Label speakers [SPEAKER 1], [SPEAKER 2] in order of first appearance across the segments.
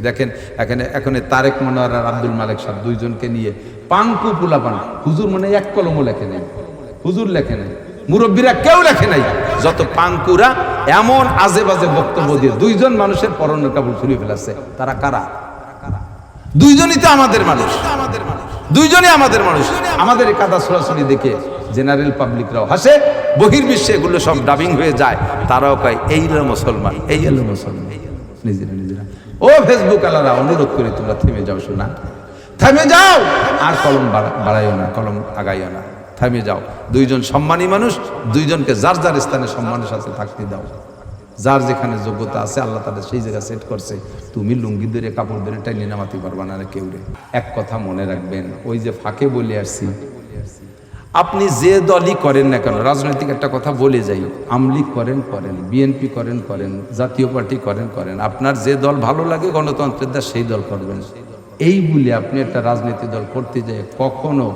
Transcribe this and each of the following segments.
[SPEAKER 1] দেখেন এখন তারেক মনোয়ার আর আব্দুল মালেক সাহেব দুইজনকে নিয়ে পাঙ্কু পোলাপান, হুজুর মানে এক কলমও লেখে নাই, হুজুর লেখে নাই, মুরব্বীরা কেউ লেখে নাই, যত পাঙ্কুরা এমন আজে বাজে বক্তব্য দিয়ে দুইজন মানুষের পরনের কাপড় খুলে ফেলাচ্ছে। তারা কারা? দুইজনই তো আমাদের মানুষ, দুইজনই আমাদের মানুষ। আমাদের এই কাদা ছোড়াছড়ি দেখে জেনারেল পাবলিকরাও হাসে, বহির্বিশ্বে এগুলো সব ডাবিং হয়ে যায়, তারাও কয় এই হলো মুসলমান, এই হলো মুসলমান। নিজেরা নিজেরা ও ফেসবুক আলারা, অনুরোধ করে তোমরা থেমে যাও, শোনা, থেমে যাও, আর কলম বাড়াইও না, কলম আগাইও না, থেমে যাও। দুইজন সম্মানী মানুষ, দুইজনকে যার যার স্থানে সম্মানের সাথে থাকতে দাও। যার যেখানে যোগ্যতা আছে আল্লাহ তাদের সেই জায়গা সেট করছে। তুমি লুঙ্গি ধরে কাপড় ধরে টাইনে নামাতে পারবা না কেউ রে। এক কথা মনে রাখবেন, ওই যে ফাঁকে বলে আসছি, আপনি যে দলই করেন না কেন, রাজনৈতিক একটা কথা বলে যাই, আমলিগ করেন করেন, বিএনপি করেন করেন, জাতীয় পার্টি করেন করেন, আপনার যে দল ভালো লাগে গণতন্ত্রের দেশ সেই দল করবেন। এই বলে আপনি একটা রাজনৈতিক দল করতে যায় কখনো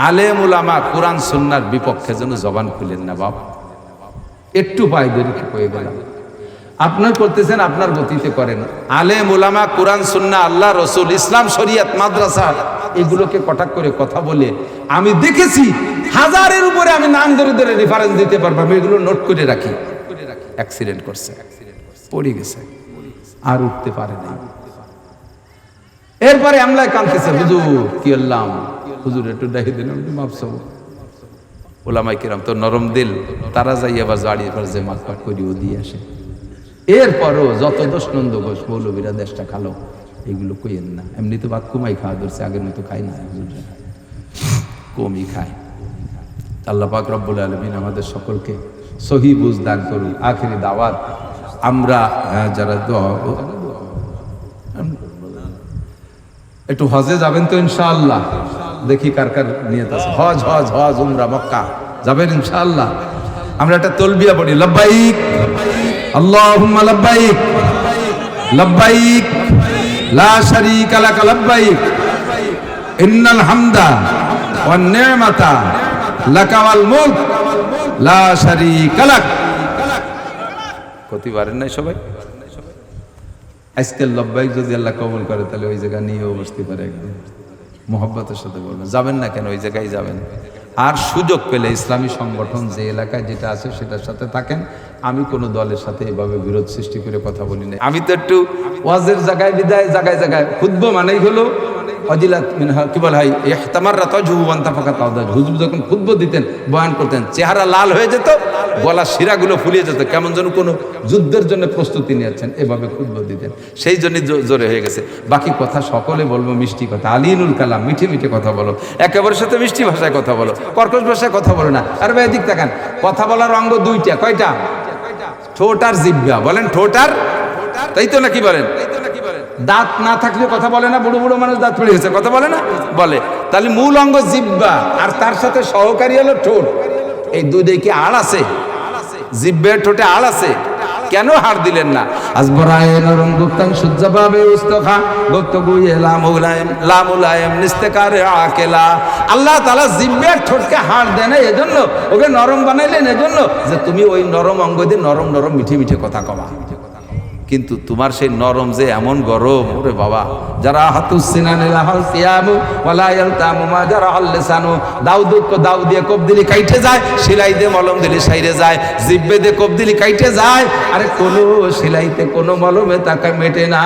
[SPEAKER 1] আলেম উলামা কোরআন সুন্নাহর বিপক্ষে যেন জবান খুলেন না বাপ। একটু পায়ে ধরে হয়ে গেলাম, আপনার করতেছেন আপনার গতিতে করেন। আলেম উলামা কোরআন সুন্নাহ আল্লাহ রসুল ইসলাম শরিয়ত মাদ্রাসা এগুলোকে কটাক্ষ করে কথা বলে আমি দেখেছি হাজারের উপরে, আমি নাম ধরে ধরে রেফারেন্স দিতে পারবো, আমি এগুলো নোট করে রাখি। অ্যাক্সিডেন্ট করছে, পড়ে গেছে, আর উঠতে পারে না। এরপরে আমলায় কাঁদতেছে, হুজুর কি আল্লাম, হুজুর একটু দেখে দিলাম, মাপসব ওলামাই কিরাম তো নরম দিল, তারা যাই আবার জাড়িয়ে যে মাতপাট করিও দিয়ে আসে। এরপরও যত দোষ নন্দ ঘোষ মৌলবীরা দেশটা খালো, এগুলো কইেন না। এমনি তো ভাত কমাই খাওয়া ধরছে, আগের মতো খাই না, কমই খায়। আল্লাহ পাক রব্বুল আলামিন আমাদের সকলকে সহি বুঝ দান করুন। আখেরি দাওয়াত আমরা যারা একটু হজে যাবেন তো ইনশাআল্লাহ, দেখি কার কার নিয়ত আছে। হজ হজ হজ উমরা মক্কা যাবেন ইনশাআল্লাহ। আমরা একটা তলবিয়া পড়ি, লব্বাইক আল্লাহুম্মা লব্বাইক লব্বাইক লা শারীকা লাক লব্বাইক ইন্নাল হামদা ওয়ান নি'মাতা লাকা ওয়াল মুলক লা শারীকা লাক। প্রতিবারের নাই সবাই? আজকাল লব্বাইক যদি আল্লাহ কবুল করে তাহলে ওই জায়গা নিয়েও বসতে পারে, একদম মোহাব্বতের সাথে বলবেন। যাবেন না কেন? ওই জায়গায় যাবেন। আর সুযোগ পেলে ইসলামী সংগঠন যে এলাকায় যেটা আছে সেটার সাথে থাকেন। আমি কোনো দলের সাথে এভাবে বিরোধ সৃষ্টি করে কথা বলি না। আমি তো একটু ওয়াজের জায়গায় বিদায় জায়গায় জায়গায় খুতবা মানেই হলো অজিলাত মিনহা কি বলা হয়, ইহতামাররাত ওয়াজহু ওয়া আনতাফাকাত আওদাজ। হুজুর যখন খুতবা দিতেন, বয়ান করতেন, চেহারা লাল হয়ে যেত, গলার শিরাগুলো ফুলিয়ে যেত, কেমন যেন কোনো যুদ্ধের জন্য প্রস্তুতি নিয়েছেন, এভাবে খুতবা দিতেন। সেই জন্যই জোরে হয়ে গেছে। বাকি কথা সকলে বলবো মিষ্টি কথা, আলিনুল কালাম, মিঠে মিঠে কথা বলো, একেবারে সাথে মিষ্টি ভাষায় কথা বলো, কর্কশ ভাষায় কথা বলো না। আর ভাই এদিক তাকান, কথা বলার অঙ্গ দুইটা, কয়টা? ঠোঁট আর জিহ্বা। বলেন ঠোঁট আর, তাই তো নাকি বলেন? দাঁত না থাকলে কথা বলে না? বুড়ো বুড়ো মানুষ দাঁত পড়ে গেছে, কথা বলে না? বলে। তাহলে মূল অঙ্গ জিহ্বা, আর তার সাথে সহকারী হলো ঠোঁট। এই দুইটাই কি আড় আছে? জিহ্বার ঠোঁটে আড় আছে? কেন হাড় দিলেন না? আজবরায়ে নরম গুপ্তাং সুজ্জাবাবে উস্তখা গুপ্তগুয়ে লামুলায়েম নিস্তেকারে আকেলা। আল্লাহ তাআলা জিহ্বার ঠোঁটকে হাড় দেন না, এজন্য ওকে নরম বানাইলেন, এজন্য যে তুমি ওই নরম অঙ্গ দিয়ে নরম নরম মিঠে মিঠে কথা কবা। কিন্তু তোমার সেই নরম যে এমন গরম, ওরে বাবা, যারা হাতুসিনানে লাহাল সিয়ামু ওয়ালা ইয়ালতামু মা যারা আল লিসানু, দাউ দিয়ে কোপ দিলি কাইটে যায়, সেলাই দিয়ে মলম দিলি সাইরে যায়, জিব্বে দিয়ে কোপ দিলি কাইটে যায়, আরে কোনো সেলাইতে কোনো মলমে তাকে মেটে না।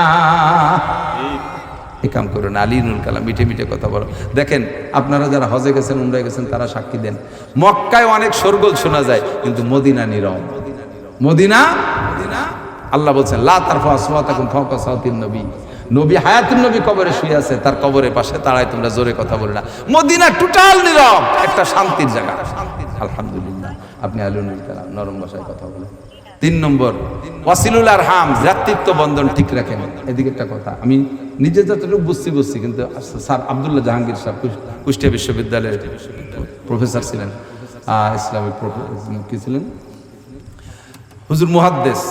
[SPEAKER 1] এই কাম করো না, আলিনুল কালাম, মিঠে মিঠে কথা বলো। দেখেন আপনারা যারা হজে গেছেন, উমরায় গেছেন, তারা সাক্ষী দেন, মক্কায় অনেক শোরগোল শোনা যায়, কিন্তু মদিনা নীরব। মদিনা আল্লাহ বলছেন লা তারফা আসওয়াতাকুম ফাওকা সাওতিন নবী। নবী হায়াতুন নবী কবরে শুয়ে আছে, তার কবরের পাশে দাঁড়ায় তোমরা জোরে কথা বলে না। মদিনা টোটাল নীরব, একটা শান্তির জায়গা। আলহামদুলিল্লাহ। আপনি আলিনুল কালাম, নরম ভাষায় কথা বলেন। 3 নম্বর, ওয়াসিলুল আরহাম, ভ্রাতৃত্ব বন্ধন ঠিক রাখেন। এদিকে একটা কথা, আমি নিজে যতটুকু বুঝছি, কিন্তু স্যার আব্দুল্লাহ জাহাঙ্গীর সাহেব কুষ্টিয়া বিশ্ববিদ্যালয়ের প্রফেসর ছিলেন, ইসলামিক কি ছিলেন, হুজুর মুহাদ্দিস।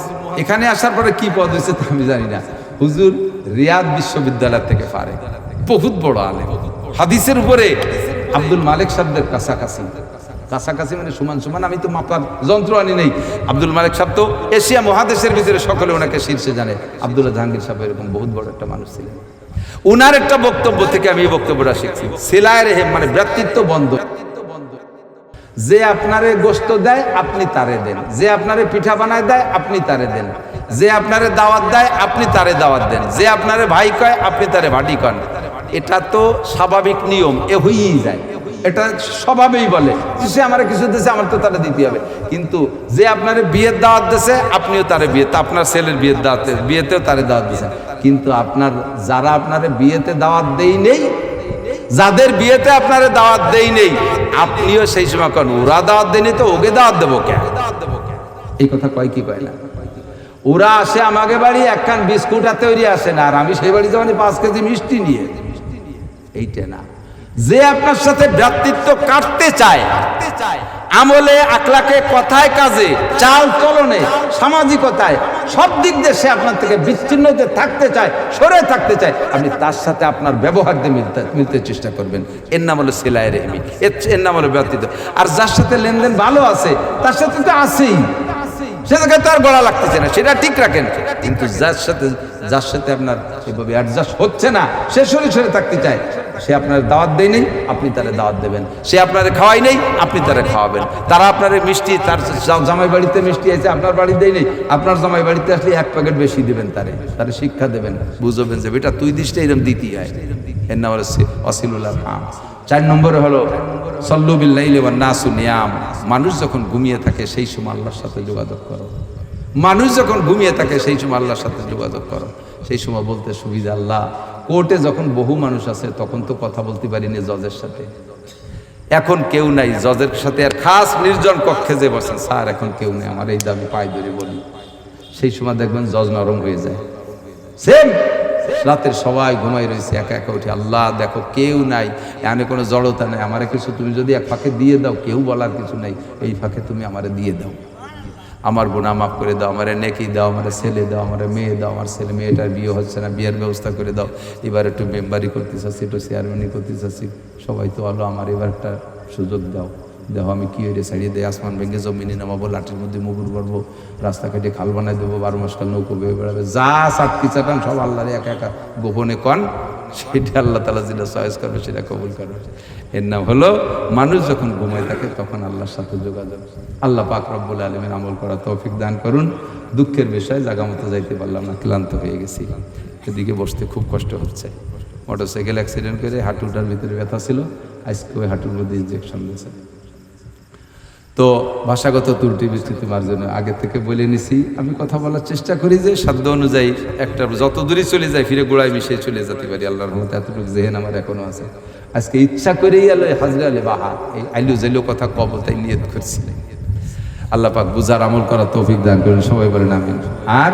[SPEAKER 1] এখানে আসার পরে কি পদ হয়েছে তা আমি জানি না। হুজুর রিয়াদ বিশ্ববিদ্যালয় থেকে পারে, বহুত বড় আলেম, হাদিসের উপরে আব্দুল মালিক সাহেবদের কাছাকাছি। কাছাকাছি মানে সমান সমান, আমি তো মাপার যন্ত্র আনি নেই। আব্দুল মালিক সাহেব তো এশিয়া মহাদেশের ভিতরে সকলে ওনাকে শীর্ষে জানে। আব্দুল্লাহ জাহাঙ্গীর সাহেব এরকম বহুত বড় একটা মানুষ ছিলেন। উনার একটা বক্তব্য থেকে আমি এই বক্তব্যটা শিখছি, সিলায় রেহেম মানে ভ্রাতৃত্ব বন্ধন। যে আপনারে গোস্ত দেয় আপনি তারে দেন, যে আপনারে পিঠা বানায় দেয় আপনি তারে দেন, যে আপনারে দাওয়াত দেয় আপনি তারে দাওয়াত দেন, যে আপনারে ভাই কয় আপনি তারে ভাটি কন। এটা তো স্বাভাবিক নিয়ম, এ হয়েই যায়, এটা স্বভাবেই বলে সে আমার কিছু দিয়েছে আমার তো তারে দিতে হবে। কিন্তু যে আপনারে বিয়ের দাওয়াত দিয়েছে আপনিও তারে বিয়েতে, আপনার ছেলের বিয়ের দাওয়াত বিয়েতেও তারে দাওয়াত দিয়েছেন। কিন্তু আপনার যারা আপনারে বিয়েতে দাওয়াত দেই নেই, যাদের বিয়েতে আপনারে দাওয়াত দেই নেই, আপনিও সেই সময় কন ওরা দাওয়াত দেয়নি তো ওকে দাওয়াত দেবো কেন? এই কথা কয় কি কয় না? ওরা আসে আমাকে বাড়ি একখান বিস্কুট আর তৈরি আসে না, আর আমি সেই বাড়ি যাওয়ানি 5 কেজি মিষ্টি নিয়ে। এইটা না, যে আপনার সাথে ভ্রাতৃত্ব কাটতে চায়, আমলে আখলাকে, কথায় কাজে, চাল চলনে, সামাজিকতায়, সব দিক দিয়ে সে আপনার থেকে বিচ্ছিন্ন হতে থাকতে চায়, সরে থাকতে চায়, আপনি তার সাথে আপনার ব্যবহার দিয়ে মিলতে চেষ্টা করবেন। এর নাম হলো সিলায়ে রেহমি, এর নাম হলো ভ্রাতৃত্ব। আর যার সাথে লেনদেন ভালো আছে তার সাথে তো আছেই, সে জায়গায় তো আর গলা লাগতেছে না, সেটা ঠিক রাখেন। কিন্তু যার সাথে আপনার এভাবে অ্যাডজাস্ট হচ্ছে না, সে সরে সরে থাকতে চায়, সে আপনার দাওয়াত দেয় নেই আপনি তারে দাওয়াত দেবেন, সে আপনারে খাওয়াই নেই আপনি তারে খাওয়াবেন, তারা আপনার মিষ্টি, তার জামাই বাড়িতে মিষ্টি আছে আপনার বাড়ি দেয় নেই, আপনার জামাই বাড়িতে আসলে 1 প্যাকেট বেশি দেবেন, তারে শিক্ষা দেবেন, বুঝবেন যে বেটা তুই দিসটা এরকম দিতেই হয়। এর নাম হলো ওয়াসিলুল্লাহ আরহাম। 4 নম্বরে হলো সল্লু বিল লাইলি ওয়ান নাসু নিয়াম। মানুষ যখন ঘুমিয়ে থাকে সেই সময় আল্লাহর সাথে যোগাযোগ করো। মানুষ যখন ঘুমিয়ে থাকে সেই সময় আল্লাহর সাথে যোগাযোগ করো। সেই সময় বলতে সুবিধা, আল্লাহ কোর্টে যখন বহু মানুষ আছে তখন তো কথা বলতে পারিনি জজের সাথে, এখন কেউ নাই জজের সাথে, আর খাস নির্জন কক্ষে যে বসেন, স্যার এখন কেউ নেই, আমার এই দাবি পাই ধরে বলি, সেই সময় দেখবেন জজ নরম হয়ে যায়। সেম রাতের সবাই ঘুমাই রয়েছে, একা একা উঠে, আল্লাহ দেখো কেউ নাই, এখানে কোনো জড়তা নেই, আমারে কিছু তুমি যদি এক ফাঁকে দিয়ে দাও, কেউ বলার কিছু নাই, এই ফাঁকে তুমি আমারে দিয়ে দাও, আমার গুনাহ মাফ করে দাও, আমারে নেকি দাও, আমারে ছেলে দাও, আমারে মেয়ে দাও, আমার ছেলে মেয়েটার বিয়ে হচ্ছে না, বিয়ের ব্যবস্থা করে দাও, এবার একটু মেম্বারি করতে চাচ্ছি, একটু চেয়ারম্যানই করতে চাচ্ছি, সবাই তো হলো, আমার এবার একটা সুযোগ দাও, দেখো আমি কি হয়ে ছাড়িয়ে দেয়, আসমান ভেঙে জমিনে নামাবো, লাঠির মধ্যে মুগুর করবো, রাস্তা কেটে খাল বানাই দেবো, 12 মাস কাল নৌকো বেয়ে বেড়াবে, যা চাটকি চাটান সব আল্লাহরে একা একা গোপনে কন, সেটা আল্লাহ তাআলা যেটা চয়েস করবে সেটা কবুল করবে। এর নাম হলো মানুষ যখন ঘুমায় থাকে তখন আল্লাহর সাথে যোগাযোগ। আল্লাহ পাক রব্বুল আলামিন আমল করা তৌফিক দান করুন। দুঃখের বিষয় জায়গা মতো যাইতে পারলাম না, ক্লান্ত হয়ে গেছি, এদিকে বসতে খুব কষ্ট হচ্ছে। মোটরসাইকেল অ্যাক্সিডেন্ট করে হাঁটুটার ভিতরে ব্যথা ছিল, আজকে ওই হাঁটুর মধ্যে ইনজেকশন দিয়েছে। তো ভাষাগত ত্রুটি বিস্তৃতি মার্জনে আগে থেকে বলে নিছি, আমি কথা বলার চেষ্টা করি যে সাধ্য অনুযায়ী একটা যত দূরে চলে যায় ফিরে গোড়ায় মিশে চলে যেতে পারি, আল্লাহর রহমতে এতটুকু জেহেন আমার এখনো আছে। আজকে ইচ্ছা করেই আলো হাজরা আলে বাহা এই আইলু জেলো কথা কব তাই নিয়ত করছি। আল্লাহ পাক বুঝার আমল করা তৌফিক দান করেন, সবাই বলেন আমিন। আর